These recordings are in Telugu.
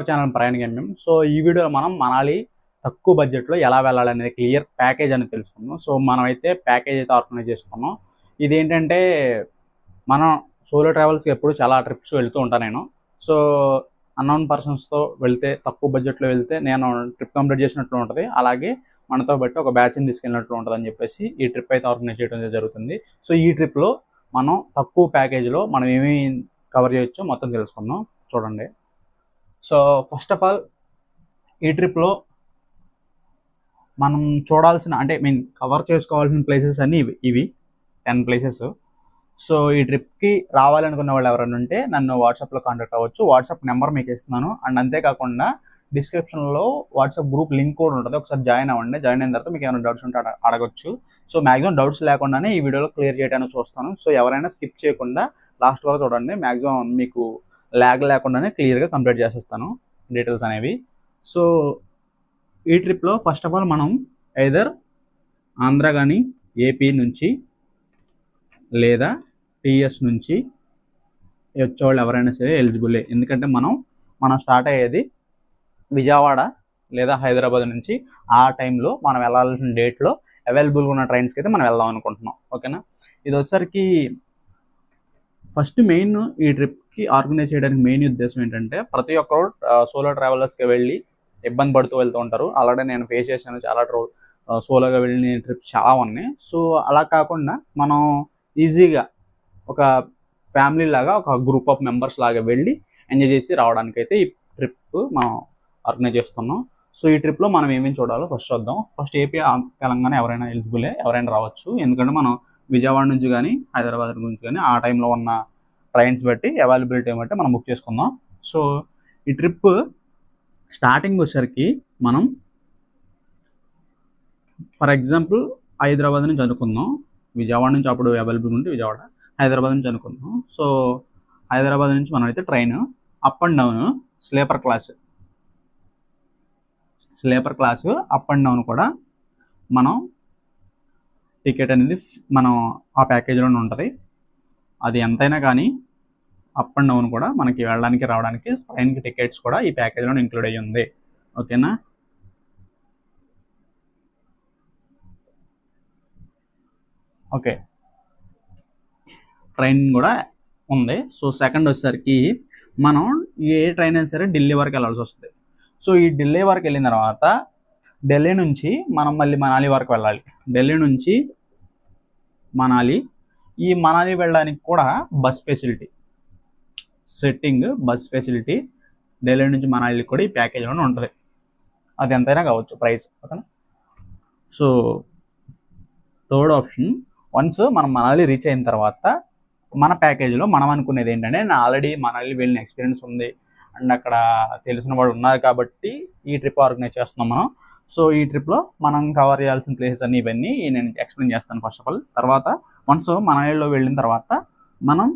ఛానల్ ప్రయాణ గమ్యం. సో ఈ వీడియోలో మనం మనాలి తక్కువ బడ్జెట్లో ఎలా వెళ్ళాలనేది క్లియర్ ప్యాకేజ్ అనేది తెలుసుకుందాం. సో మనమైతే ప్యాకేజ్ అయితే ఆర్గనైజ్ చేసుకున్నాం. ఇదేంటంటే మనం సోలో ట్రావెల్స్కి ఎప్పుడు చాలా ట్రిప్స్ వెళ్తూ ఉంటాను నేను. సో అన్నోన్ పర్సన్స్తో వెళ్తే తక్కువ బడ్జెట్లో వెళ్తే నేను ట్రిప్ కంప్లీట్ చేసినట్లు ఉంటుంది, అలాగే మనతో బట్టి ఒక బ్యాచ్ని తీసుకెళ్ళినట్లు ఉంటుంది అని చెప్పేసి ఈ ట్రిప్ అయితే ఆర్గనైజ్ చేయడం జరుగుతుంది. సో ఈ ట్రిప్లో మనం తక్కువ ప్యాకేజీలో మనం ఏమేమి కవర్ చేయొచ్చో మొత్తం తెలుసుకుందాం. చూడండి. సో ఫస్ట్ ఆఫ్ ఆల్ ఈ ట్రిప్లో మనం చూడాల్సిన కవర్ చేసుకోవాల్సిన ప్లేసెస్ అన్నీ ఇవి 10 ప్లేసెస్. సో ఈ ట్రిప్కి రావాలనుకున్న వాళ్ళు ఎవరైనా ఉంటే నన్ను వాట్సాప్లో కాంటాక్ట్ అవ్వచ్చు. వాట్సాప్ నెంబర్ మీకు ఇస్తున్నాను. అండ్ అంతేకాకుండా డిస్క్రిప్షన్లో వాట్సాప్ గ్రూప్ లింక్ కూడా ఉంటుంది, ఒకసారి జాయిన్ అవ్వండి. జాయిన్ అయిన తర్వాత మీకు ఏమైనా డౌట్స్ ఉంటే అడగచ్చు. సో మ్యాక్సిమం డౌట్స్ లేకుండానే ఈ వీడియోలో క్లియర్ చేయడానికి చూస్తాను. సో ఎవరైనా స్కిప్ చేయకుండా లాస్ట్ వరకు చూడండి. మ్యాక్సిమం మీకు ల్యాగ్ లేకుండానే క్లియర్గా కంప్లీట్ చేసేస్తాను డీటెయిల్స్ అనేవి. సో ఈ ట్రిప్లో ఫస్ట్ ఆఫ్ ఆల్ మనం ఐదర్ ఆంధ్ర కానీ ఏపీ నుంచి లేదా టీఎస్ నుంచి వచ్చేవాళ్ళు ఎవరైనా సరే ఎలిజిబులే. ఎందుకంటే మనం స్టార్ట్ అయ్యేది విజయవాడ లేదా హైదరాబాద్ నుంచి. ఆ టైంలో మనం వెళ్ళాల్సిన డేట్లో అవైలబుల్గా ఉన్న ట్రైన్స్కి అయితే మనం వెళ్దాం అనుకుంటున్నాం. ఓకేనా. ఇది వచ్చేసరికి ఫస్ట్ మెయిన్ ఈ ట్రిప్కి ఆర్గనైజ్ చేయడానికి మెయిన్ ఉద్దేశం ఏంటంటే ప్రతి ఒక్కరు సోలో ట్రావెలర్స్కి వెళ్ళి ఇబ్బంది పడుతూ వెళ్తూ ఉంటారు. ఆల్రెడీ నేను ఫేస్ చేశాను చాలా సోలోగా వెళ్ళిన ట్రిప్స్ చాలా ఉన్నాయి. సో అలా కాకుండా మనం ఈజీగా ఒక ఫ్యామిలీ లాగా ఒక గ్రూప్ ఆఫ్ మెంబర్స్ లాగా వెళ్ళి ఎంజాయ్ చేసి రావడానికి అయితే ఈ ట్రిప్ మనం ఆర్గనైజ్ చేస్తున్నాం. సో ఈ ట్రిప్లో మనం ఏమేమి చూడాలో ఫస్ట్ చూద్దాం. ఫస్ట్ ఏపీ తెలంగాణ ఎవరైనా ఎలిజిబులే, ఎవరైనా రావచ్చు. ఎందుకంటే మనం విజయవాడ నుంచి కానీ హైదరాబాద్ నుంచి కానీ ఆ టైంలో ఉన్న ట్రైన్స్ బట్టి అవైలబిలిటీ బట్టి మనం బుక్ చేసుకుందాం. సో ఈ ట్రిప్ స్టార్టింగ్ వచ్చేసరికి మనం ఫర్ ఎగ్జాంపుల్ హైదరాబాద్ నుంచి అనుకుందాం. విజయవాడ నుంచి అప్పుడు అవైలబుల్ ఉంటే విజయవాడ, హైదరాబాద్ నుంచి అనుకుందాం. సో హైదరాబాద్ నుంచి మనం అయితే train up and down sleeper class up and down కూడా మనం టికెట్ అనేది మనం ఆ ప్యాకేజీలోనే ఉంటుంది. అది ఎంతైనా కానీ అప్ అండ్ డౌన్ కూడా మనకి వెళ్ళడానికి రావడానికి ట్రైన్కి టికెట్స్ కూడా ఈ ప్యాకేజ్లో ఇంక్లూడ్ అయ్యి ఉంది. ఓకేనా. ఓకే, ట్రైన్ కూడా ఉంది. సో సెకండ్ వచ్చేసరికి మనం ఏ ట్రైన్ అయినా సరే ఢిల్లీ వరకు వెళ్ళాల్సి వస్తుంది. సో ఈ ఢిల్లీ వరకు వెళ్ళిన తర్వాత ఢిల్లీ నుంచి మనం మళ్ళీ మనాలి వరకు వెళ్ళాలి. ఢిల్లీ నుంచి మనాలి, ఈ మనాలి వెళ్ళడానికి కూడా బస్ ఫెసిలిటీ ఢిల్లీ నుంచి మనాలి కూడా ఈ ప్యాకేజ్లోనే ఉంటుంది. అది ఎంతైనా కావచ్చు ప్రైస్. ఓకేనా. సో థర్డ్ ఆప్షన్, వన్స్ మనం మనాలి రీచ్ అయిన తర్వాత మన ప్యాకేజీలో మనం అనుకునేది ఏంటంటే, నేను ఆల్రెడీ మనాలి వెళ్ళిన ఎక్స్పీరియన్స్ ఉంది అండ్ అక్కడ తెలిసిన వాళ్ళు ఉన్నారు కాబట్టి ఈ ట్రిప్ ఆర్గనైజ్ చేస్తున్నాం మనం. సో ఈ ట్రిప్లో మనం కవర్ చేయాల్సిన ప్లేసెస్ అన్ని ఇవన్నీ నేను ఎక్స్ప్లెయిన్ చేస్తాను ఫస్ట్ ఆఫ్ ఆల్. తర్వాత వన్స్ మనాలిలో వెళ్ళిన తర్వాత మనం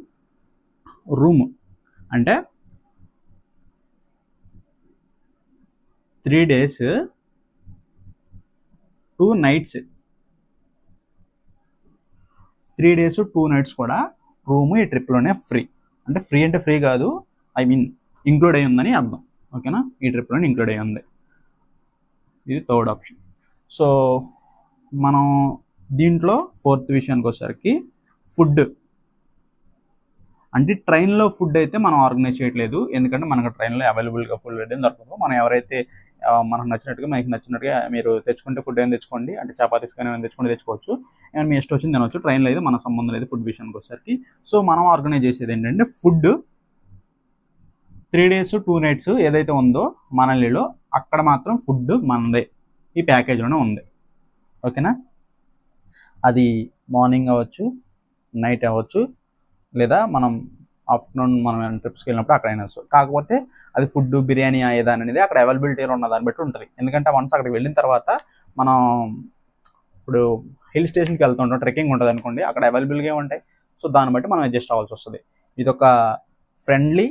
రూమ్ అంటే 3 days 2 nights 3 days 2 nights కూడా రూము ఈ ట్రిప్లోనే ఫ్రీ. అంటే ఫ్రీ కాదు, ఇంక్లూడ్ అయ్యి ఉందని అర్థం. ఓకేనా. ఈ ట్రిప్లోనే ఇంక్లూడ్ అయ్యి ఉంది. ఇది థర్డ్ ఆప్షన్. సో మనం దీంట్లో ఫోర్త్ విషయానికి వచ్చేసరికి ఫుడ్. అంటే ట్రైన్లో ఫుడ్ అయితే మనం ఆర్గనైజ్ చేయట్లేదు, ఎందుకంటే మనకు ట్రైన్లో అవైలబుల్గా ఫుడ్ అయితే దొరకదు. మనం ఎవరైతే మనకు నచ్చినట్టుగా మీరు తెచ్చుకుంటే ఫుడ్ ఏమైనా తెచ్చుకోండి, అంటే చపాతీస్ కానీ ఏమైనా తెచ్చుకోవచ్చు. అండ్ మీ ఇష్టం వచ్చింది తినవచ్చు. ట్రైన్లో అయితే మన సంబంధం లేదు ఫుడ్ విషయానికి వచ్చేసరికి. సో మనం ఆర్గనైజ్ చేసేది ఏంటంటే ఫుడ్ 3 days 2 nights ఏదైతే ఉందో మనాలిలో అక్కడ మాత్రం ఫుడ్ మనదే ఈ ప్యాకేజ్లోనే ఉంది. ఓకేనా. అది మార్నింగ్ అవ్వచ్చు, నైట్ అవ్వచ్చు, లేదా మనం ఆఫ్టర్నూన్ మనం ట్రిప్స్కి వెళ్ళినప్పుడు అక్కడైనా వస్తుంది. కాకపోతే అది ఫుడ్ బిర్యానీ ఏదా అనేది అక్కడ అవైలబిలిటీలో ఉన్న దాన్ని బట్టి ఉంటుంది. ఎందుకంటే వన్స్ అక్కడికి వెళ్ళిన తర్వాత మనం ఇప్పుడు హిల్ స్టేషన్కి వెళ్తుంటాం, ట్రెక్కింగ్ ఉంటుంది అనుకోండి, అక్కడ అవైలబుల్గా ఉంటాయి. సో దాన్ని బట్టి మనం అడ్జస్ట్ అవ్వాల్సి వస్తుంది. ఇది ఒక ఫ్రెండ్లీ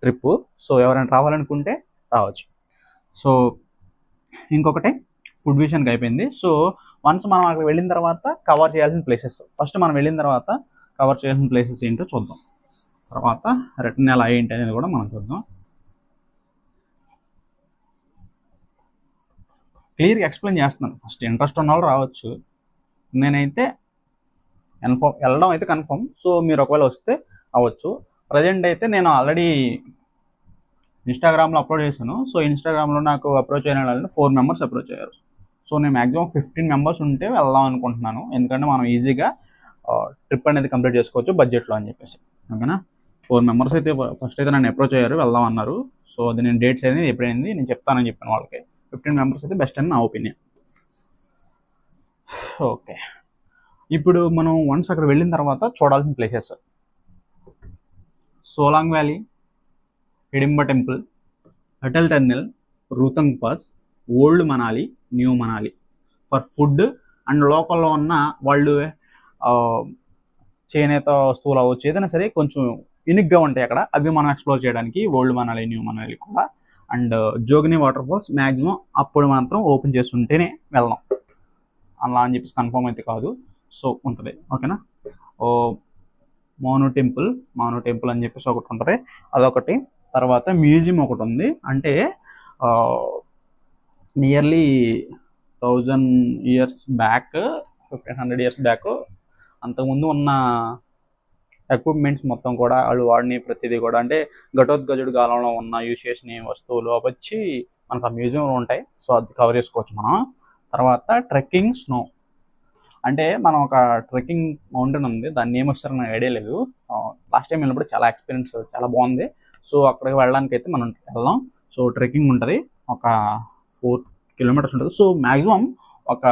ట్రిప్. సో ఎవరైనా రావాలనుకుంటే రావచ్చు. సో ఇంకొకటి ఫుడ్ విషయానికి అయిపోయింది. సో వన్స్ మనం అక్కడికి వెళ్ళిన తర్వాత కవర్ చేయాల్సిన ప్లేసెస్, ఫస్ట్ మనం వెళ్ళిన తర్వాత కవర్ చేయాల్సిన ప్లేసెస్ ఏంటో చూద్దాం. తర్వాత రిటర్న్ ఎలా ఏంటి అనేది కూడా మనం చూద్దాం. క్లియర్గా ఎక్స్ప్లెయిన్ చేస్తున్నాను. ఫస్ట్ ఇంట్రెస్ట్ ఉన్న వాళ్ళు రావచ్చు, నేనైతే వెళ్ళడం అయితే కన్ఫర్మ్. సో మీరు ఒకవేళ వస్తే అవ్వచ్చు. ప్రజెంట్ అయితే నేను ఆల్రెడీ ఇన్స్టాగ్రామ్లో అప్లోడ్ చేశాను. సో ఇన్స్టాగ్రామ్లో నాకు అప్రోచ్ అయిన వాళ్ళని 4 మెంబర్స్ అప్రోచ్ అయ్యారు. సో నేను మ్యాక్సిమం 15 మెంబర్స్ ఉంటే వెళ్దాం అనుకుంటున్నాను. ఎందుకంటే మనం ఈజీగా ట్రిప్ అనేది కంప్లీట్ చేసుకోవచ్చు బడ్జెట్లో అని చెప్పేసి. ఓకేనా, 4 మెంబర్స్ అయితే ఫస్ట్ అయితే నన్ను అప్రోచ్ అయ్యారు, వెళ్దాం అన్నారు. సో అది నేను డేట్స్ అనేది ఎప్పుడైంది నేను చెప్తానని చెప్పాను వాళ్ళకి. 15 మెంబర్స్ అయితే బెస్ట్ అని నా ఒపీనియన్. ఓకే, ఇప్పుడు మనం వన్స్ అక్కడ వెళ్ళిన తర్వాత చూడాల్సిన places: Solang valley, Hidimba temple, Atal tunnel, Rohtang pass, old Manali, new Manali. For food and లోకల్లో ఉన్న వాళ్ళు చేనేత వస్తువులు అవ్వచ్చు, ఏదైనా సరే కొంచెం యూనిక్గా ఉంటాయి అక్కడ, అవి మనం ఎక్స్ప్లోర్ చేయడానికి ఓల్డ్ మనాలి, న్యూ మనాలి కూడా. And jogini water falls maximum అప్పుడు మాత్రం ఓపెన్ చేస్తుంటేనే వెళ్దాం, అలా అని చెప్పేసి కన్ఫర్మ్ అయితే కాదు. సో ఉంటుంది. ఓకేనా, మౌను టెంపుల్ అని చెప్పేసి ఒకటి ఉంటుంది, అదొకటి. తర్వాత మ్యూజియం ఒకటి ఉంది, అంటే nearly 1000 years back, 1500 years back అంతకుముందు ఉన్న ఎక్విప్మెంట్స్ మొత్తం కూడా వాళ్ళు వాడిని ప్రతిదీ కూడా, అంటే ఘటోత్కచుడు కాలంలో ఉన్న యూజ్ చేసిన వస్తువులు వచ్చి మనకు ఆ మ్యూజియంలో ఉంటాయి. సో అది కవర్ చేసుకోవచ్చు మనం. తర్వాత ట్రెక్కింగ్, స్నో, అంటే మనం ఒక ట్రెక్కింగ్ మౌంటైన్ ఉంది, దాన్ని ఏమొస్తారో నాకు ఐడియా లేదు. లాస్ట్ టైం వెళ్ళినప్పుడు చాలా ఎక్స్పీరియన్స్ చాలా బాగుంది. సో అక్కడికి వెళ్ళడానికి అయితే మనం వెళ్దాం. సో ట్రెక్కింగ్ ఉంటుంది, ఒక 4 kilometers ఉంటుంది. సో మ్యాక్సిమం ఒక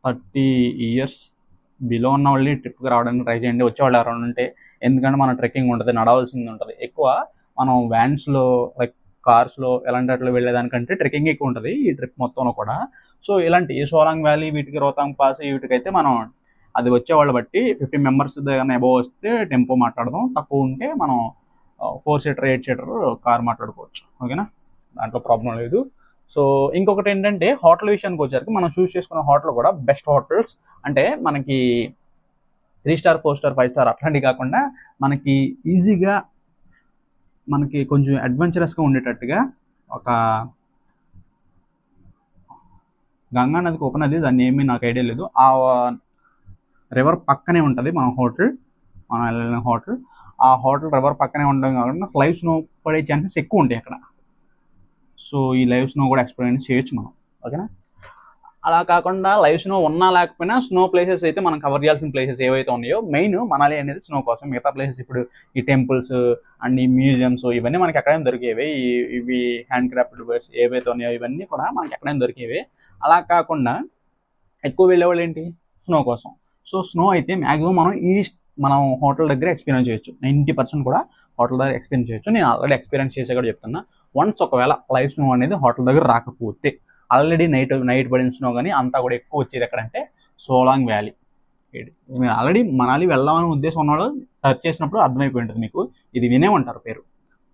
30 years బిలో ఉన్న వాళ్ళు ట్రిప్కి రావడానికి ట్రై చేయండి, వచ్చేవాళ్ళు ఎవరైనా ఉంటే. ఎందుకంటే మనం ట్రెక్కింగ్ ఉంటుంది, నడవాల్సింది ఉంటుంది ఎక్కువ. మనం వ్యాన్స్లో లైక్ కార్స్లో ఎలాంటి వాటిలో వెళ్ళేదానికంటే ట్రెక్కింగ్ ఎక్కువ ఉంటుంది ఈ ట్రిప్ మొత్తంలో కూడా. సో ఇలాంటి సోలాంగ్ వ్యాలీ, వీటికి రోతాంగ్ పాస్, వీటికైతే మనం అది వచ్చేవాళ్ళు బట్టి 50 మెంబర్స్ దగ్గర అబోవ్ వస్తే టెంపో మాట్లాడదాం, తక్కువ ఉంటే మనం 4-seater 8-seater కార్ మాట్లాడుకోవచ్చు. ఓకేనా, దాంట్లో ప్రాబ్లం లేదు. సో ఇంకొకటి ఏంటంటే హోటల్ విషయానికి వచ్చారు, మనం చూస్ చేసుకున్న హోటల్ కూడా బెస్ట్ హోటల్స్, అంటే మనకి 3 star 4 star 5 star అట్లాంటివి కాకుండా మనకి ఈజీగా, మనకి కొంచెం అడ్వెంచరస్గా ఉండేటట్టుగా, ఒక గంగా నదికి ఉపనది, దాన్ని ఏమీ నాకు ఐడియా లేదు, ఆ రివర్ పక్కనే ఉంటుంది మన హోటల్, మనం వెళ్ళిన హోటల్. ఆ హోటల్ రివర్ పక్కనే ఉండడం కాకుండా లైవ్ స్నో పడే ఛాన్సెస్ ఎక్కువ ఉంటాయి అక్కడ. సో ఈ లైవ్ స్నో కూడా ఎక్స్పీరియన్స్ చేయొచ్చు మనం. ఓకేనా, అలా కాకుండా లైవ్ స్నో ఉన్నా లేకపోయినా స్నో ప్లేసెస్ అయితే మనం కవర్ చేయాల్సిన ప్లేసెస్ ఏవైతే ఉన్నాయో, మెయిన్ మనాలి అనేది స్నో కోసం. మిగతా ప్లేసెస్ ఇప్పుడు ఈ టెంపుల్స్ అండ్ ఈ మ్యూజియంస్ ఇవన్నీ మనకి ఎక్కడైనా దొరికేవి. ఇవి హ్యాండ్ క్రాఫ్టెడ్ వర్క్స్ ఏవైతే ఉన్నాయో ఇవన్నీ కూడా మనకి ఎక్కడైనా దొరికేవి. అలా కాకుండా ఎక్కువ వెళ్ళేవాళ్ళు ఏంటి, స్నో కోసం. సో స్నో అయితే మ్యాక్సిమం మనం హోటల్ దగ్గర ఎక్స్పీరియన్స్ చేయొచ్చు, 90% కూడా హోటల్ దగ్గర ఎక్స్పీరియన్స్ చేయొచ్చు. నేను ఆల్రెడీ ఎక్స్పీరియన్స్ చేసే కూడా చెప్తున్నా. వన్స్ ఒకవేళ లైవ్ స్నో అనేది హోటల్ దగ్గర రాకపోతే, ఆల్రెడీ నైట్ పడిన స్నో కానీ అంతా కూడా ఎక్కువ వచ్చేది ఎక్కడంటే సోలాంగ్ వ్యాలీ. మీరు ఆల్రెడీ మనాలి వెళ్దామనే ఉద్దేశం ఉన్నవాళ్ళు సెర్చ్ చేసినప్పుడు అర్థమైపోయి ఉంటుంది మీకు, ఇది వినేమంటారు పేరు,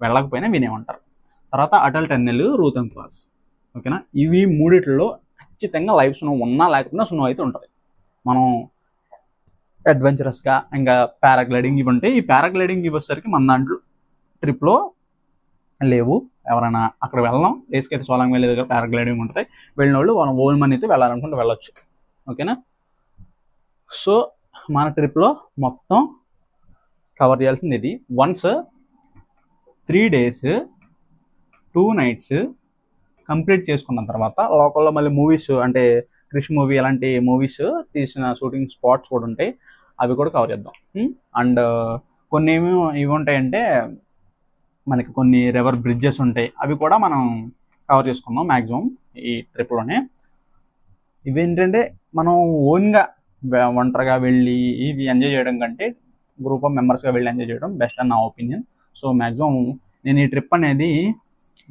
వెళ్ళకపోయినా వినేమంటారు. తర్వాత అటల్ టన్నెల్, రూతంగ్ పాస్. ఓకేనా, ఇవి మూడిట్లో ఖచ్చితంగా లైవ్ స్నో ఉన్నా లేకపోయినా స్నో అయితే ఉంటుంది. మనం అడ్వెంచరస్గా ఇంకా పారాగ్లైడింగ్ ఇవి ఉంటాయి. ఈ పారాగ్లైడింగ్ ఇవ్వసరికి మన దాంట్లో ట్రిప్లో లేవు. ఎవరైనా అక్కడ వెళ్దాం ప్లేస్కి సోలాంగ్ వ్యాలీ దగ్గర పారాగ్లైడింగ్ ఉంటుంది, వెళ్ళిన వాళ్ళు మనం ఓన్ మనీతో వెళ్ళాలనుకుంటే వెళ్ళొచ్చు. ఓకేనా, సో మన ట్రిప్లో మొత్తం కవర్ చేయాల్సింది ఇది. వన్స్ 3 days 2 nights కంప్లీట్ చేసుకున్న తర్వాత లోకల్లో మళ్ళీ మూవీస్, అంటే క్రిష్ మూవీ అలాంటి మూవీస్ తీసిన షూటింగ్ స్పాట్స్ కూడా ఉంటాయి, అవి కూడా కవర్ చేద్దాం. అండ్ కొన్ని ఇవి ఉంటాయంటే మనకి కొన్ని రివర్ బ్రిడ్జెస్ ఉంటాయి, అవి కూడా మనం కవర్ చేసుకుందాం మ్యాక్సిమం ఈ ట్రిప్లోనే. ఇవేంటంటే మనం ఓన్గా ఒంటరిగా వెళ్ళి ఇవి ఎంజాయ్ చేయడం కంటే గ్రూప్ ఆఫ్ మెంబర్స్గా వెళ్ళి ఎంజాయ్ చేయడం బెస్ట్ అని నా ఒపీనియన్. సో మ్యాక్సిమం నేను ఈ ట్రిప్ అనేది,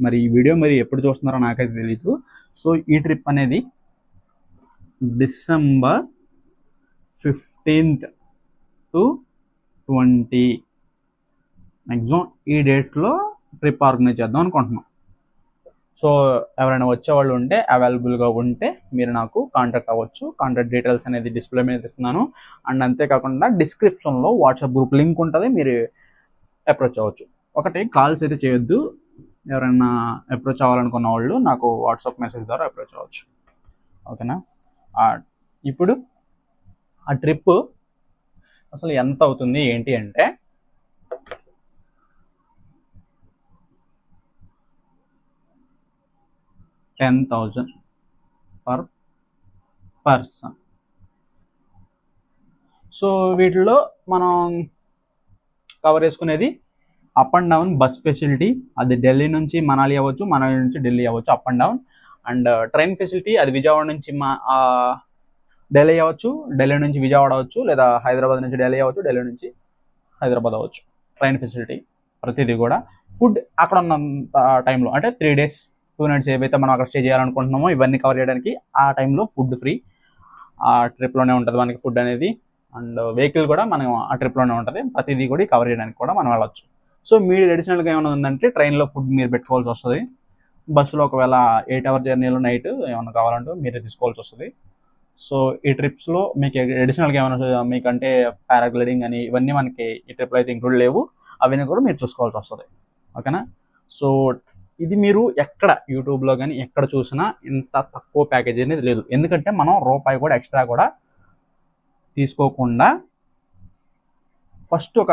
మరి ఈ వీడియో మరి ఎప్పుడు చూస్తున్నారో నాకైతే తెలీదు. సో ఈ ట్రిప్ అనేది December 15th to 20 మ్యాక్సిమం ఈ డేట్లో ట్రిప్ ఆర్గనైజ్ చేద్దాం అనుకుంటున్నాం. సో ఎవరైనా వచ్చేవాళ్ళు ఉంటే, అవైలబుల్గా ఉంటే మీరు నాకు కాంటాక్ట్ అవ్వచ్చు. కాంటాక్ట్ డీటెయిల్స్ అనేది డిస్ప్లే మీద ఇస్తున్నాను. అండ్ అంతేకాకుండా డిస్క్రిప్షన్లో వాట్సాప్ గ్రూప్ లింక్ ఉంటుంది, మీరు అప్రోచ్ అవ్వచ్చు. ఒకటి, కాల్స్ అయితే చేయొద్దు. ఎవరైనా అప్రోచ్ అవ్వాలనుకున్న వాళ్ళు నాకు వాట్సాప్ మెసేజ్ ద్వారా అప్రోచ్ అవ్వచ్చు. ఓకేనా. ఇప్పుడు ఆ ట్రిప్ అసలు ఎంత అవుతుంది ఏంటి అంటే 10,000 పర్ పర్సన్. సో వీటిలో మనం కవర్ చేసుకునేది up and down bus facility, అది ఢిల్లీ నుంచి మనాలి అవ్వచ్చు, మనాలి నుంచి ఢిల్లీ అవ్వచ్చు up and down. And train facility అది విజయవాడ నుంచి ఢిల్లీ అవ్వచ్చు, ఢిల్లీ నుంచి విజయవాడ అవ్వచ్చు, లేదా హైదరాబాద్ నుంచి ఢిల్లీ అవ్వచ్చు, ఢిల్లీ నుంచి హైదరాబాద్ అవ్వచ్చు. ట్రైన్ ఫెసిలిటీ ప్రతిదీ కూడా. ఫుడ్ అక్కడ ఉన్నంత టైంలో అంటే 3 days 2 nights ఏవైతే మనం అక్కడ స్టే చేయాలనుకుంటున్నామో ఇవన్నీ కవర్ చేయడానికి ఆ టైంలో ఫుడ్ ఫ్రీ. ఆ ట్రిప్లోనే ఉంటుంది మనకి ఫుడ్ అనేది. అండ్ వెహికల్ కూడా మనం ఆ ట్రిప్లోనే ఉంటుంది. ప్రతిదీ కూడా కవర్ చేయడానికి కూడా మనం వెళ్ళొచ్చు. సో మీరు అడిషనల్గా ఏమైనా ఉందంటే ట్రైన్లో ఫుడ్ మీరు పెట్టుకోవాల్సి వస్తుంది. బస్సులో ఒకవేళ 8 hour జర్నీలో నైట్ ఏమైనా కావాలంటే మీరే తీసుకోవాల్సి వస్తుంది. సో ఈ ట్రిప్స్లో మీకు అడిషనల్గా ఏమైనా మీకంటే పారాగ్లైడింగ్ అని ఇవన్నీ మనకి ఈ ట్రిప్లో అయితే ఇంక్లూడ్ లేవు. అవన్నీ కూడా మీరు చూసుకోవాల్సి వస్తుంది. ఓకేనా. సో ఇది మీరు ఎక్కడ యూట్యూబ్లో కానీ ఎక్కడ చూసినా ఇంత తక్కువ ప్యాకేజ్ అనేది లేదు. ఎందుకంటే మనం రూపాయి కూడా ఎక్స్ట్రా కూడా తీసుకోకుండా ఫస్ట్ ఒక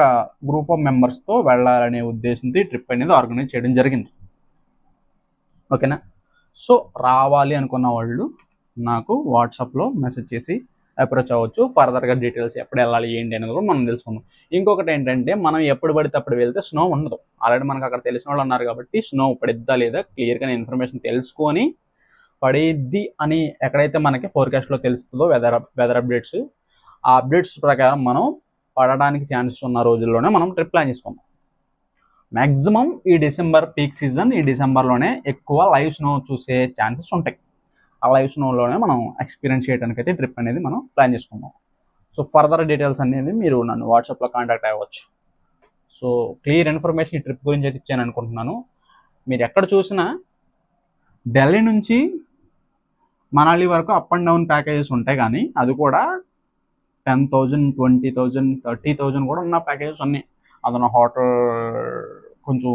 గ్రూప్ ఆఫ్ మెంబర్స్తో వెళ్ళాలనే ఉద్దేశంతో ఈ ట్రిప్ అనేది ఆర్గనైజ్ చేయడం జరిగింది. ఓకేనా. సో రావాలి అనుకున్న వాళ్ళు నాకు వాట్సాప్లో మెసేజ్ చేసి అప్రోచ్ అవ్వచ్చు. ఫర్దర్గా డీటెయిల్స్ ఎప్పుడు వెళ్ళాలి ఏంటి అనేది కూడా మనం తెలుసుకుందాం. ఇంకొకటి ఏంటంటే మనం ఎప్పుడు పడితే అప్పుడు వెళ్తే స్నో ఉండదు. ఆల్రెడీ మనకు అక్కడ తెలిసిన వాళ్ళు ఉన్నారు కాబట్టి స్నో పడిద్దా లేదా క్లియర్గా ఇన్ఫర్మేషన్ తెలుసుకొని పడిద్ది అని ఎక్కడైతే మనకి ఫోర్కాస్ట్లో తెలుస్తుందో వెదర్ అప్డేట్స్, ఆ అప్డేట్స్ ప్రకారం మనం పడడానికి ఛాన్సెస్ ఉన్న రోజుల్లోనే మనం ట్రిప్ ప్లాన్ చేసుకుందాం. మ్యాక్సిమం ఈ డిసెంబర్ పీక్ సీజన్, ఈ డిసెంబర్లోనే ఎక్కువ లైవ్ స్నో చూసే ఛాన్సెస్ ఉంటాయి. ఆ లైవ్ స్నోలోనే మనం ఎక్స్పీరియన్స్ చేయడానికి అయితే ట్రిప్ అనేది మనం ప్లాన్ చేసుకుందాం. సో ఫర్దర్ డీటెయిల్స్ అనేది మీరు నన్ను వాట్సాప్లో కాంటాక్ట్ అవ్వచ్చు. సో క్లియర్ ఇన్ఫర్మేషన్ ఈ ట్రిప్ గురించి అయితే ఇచ్చాను అనుకుంటున్నాను. మీరు ఎక్కడ చూసినా ఢిల్లీ నుంచి మనాలి వరకు అప్ అండ్ డౌన్ ప్యాకేజెస్ ఉంటాయి, కానీ అది కూడా 10,000 20,000 30,000 కూడా ఉన్న ప్యాకేజెస్ ఉన్నాయి. అదన హోటల్ కొంచెం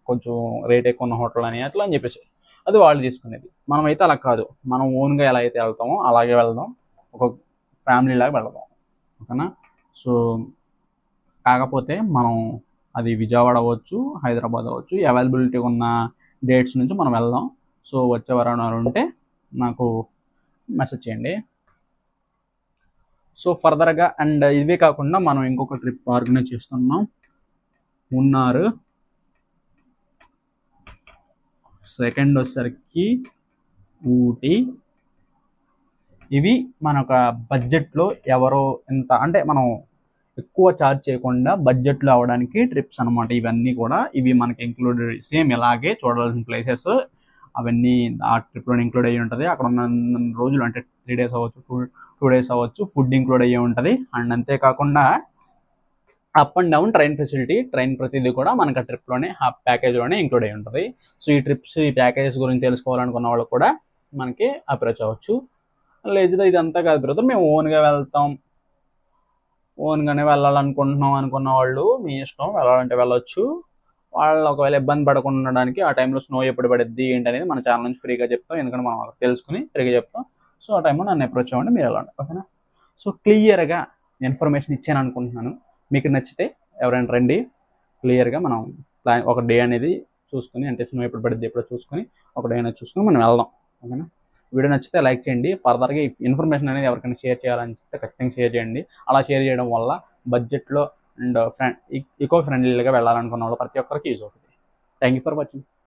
కొంచెం రేట్ ఎక్కువ ఉన్న హోటల్ అని అట్లా అని చెప్పేసి అది వాళ్ళు తీసుకునేది. మనమైతే అలా కాదు, మనం ఓన్గా ఎలా అయితే వెళ్తామో అలాగే వెళ్దాం, ఒక ఫ్యామిలీ లాగా వెళ్దాం. ఓకేనా. సో కాకపోతే మనం అది విజయవాడ అవ్వచ్చు, హైదరాబాద్ అవ్వచ్చు, అవైలబిలిటీ ఉన్న డేట్స్ నుంచి మనం వెళ్దాం. సో వచ్చేవారు ఉంటే నాకు మెసేజ్ చేయండి. సో ఫర్దర్గా అండ్ ఇవే కాకుండా మనం ఇంకొక ట్రిప్ ఆర్గనైజ్ చేస్తున్నాం. మున్నార్, సెకండ్ వచ్చేసరికి ఊటీ. ఇవి మన ఒక బడ్జెట్లో ఎవరో ఎంత అంటే మనం ఎక్కువ ఛార్జ్ చేయకుండా బడ్జెట్లో అవ్వడానికి ట్రిప్స్ అనమాట. ఇవన్నీ కూడా ఇవి మనకి ఇంక్లూడెడ్, సేమ్ ఇలాగే చూడాల్సిన ప్లేసెస్ అవన్నీ ఆ ట్రిప్లో ఇంక్లూడ్ అయ్యి ఉంటుంది. అక్కడ ఉన్న రోజులు అంటే 3 days అవ్వచ్చు, 2 days అవ్వచ్చు, ఫుడ్ ఇంక్లూడ్ అయ్యి ఉంటుంది. అండ్ అంతేకాకుండా up and down train facility, train ప్రతిదీ కూడా మనకి ఆ ట్రిప్లోనే ఆ ప్యాకేజ్లోనే ఇంక్లూడ్ అయ్యి ఉంటుంది. సో ఈ ట్రిప్స్ ఈ ప్యాకేజెస్ గురించి తెలుసుకోవాలనుకున్న వాళ్ళు కూడా మనకి అప్రోచ్ అవ్వచ్చు. లేదా ఇదంతా కాదు బ్రదర్ మేము ఓన్గా వెళ్తాం, ఓన్గానే వెళ్ళాలనుకుంటున్నాం అనుకున్న వాళ్ళు మీ ఇష్టం, వెళ్ళాలంటే వెళ్ళొచ్చు. వాళ్ళు ఒకవేళ ఇబ్బంది పడకుండా ఉండడానికి ఆ టైంలో స్నో ఎప్పుడు పడుద్ది ఏంటి అనేది మన ఛానల్ నుంచి ఫ్రీగా చెప్తాం. ఎందుకంటే మనం తెలుసుకుని ఫ్రీగా చెప్తాం. సో ఆ టైంలో నన్ను అప్రోచ్ అవ్వండి, మీరు వెళ్ళండి. ఓకేనా. సో క్లియర్గా ఇన్ఫర్మేషన్ ఇచ్చాను అనుకుంటున్నాను. మీకు నచ్చితే ఎవరైనా రండి. క్లియర్గా మనం ఒక డే అనేది చూసుకుని, అంటే స్నో ఎప్పుడు పడుద్ది ఎప్పుడో చూసుకొని ఒక డే అనేది చూసుకొని మనం వెళ్దాం. ఓకేనా. వీడియో నచ్చితే లైక్ చేయండి. ఫర్దర్గా ఇన్ఫర్మేషన్ అనేది ఎవరికైనా షేర్ చేయాలని చెప్తే ఖచ్చితంగా షేర్ చేయండి. అలా షేర్ చేయడం వల్ల బడ్జెట్లో అండ్ ఈకో ఫ్రెండ్లీగా వెళ్ళాలనుకున్న వాళ్ళు ప్రతి ఒక్కరికి యూజ్ అవుతుంది. Thank you for watching.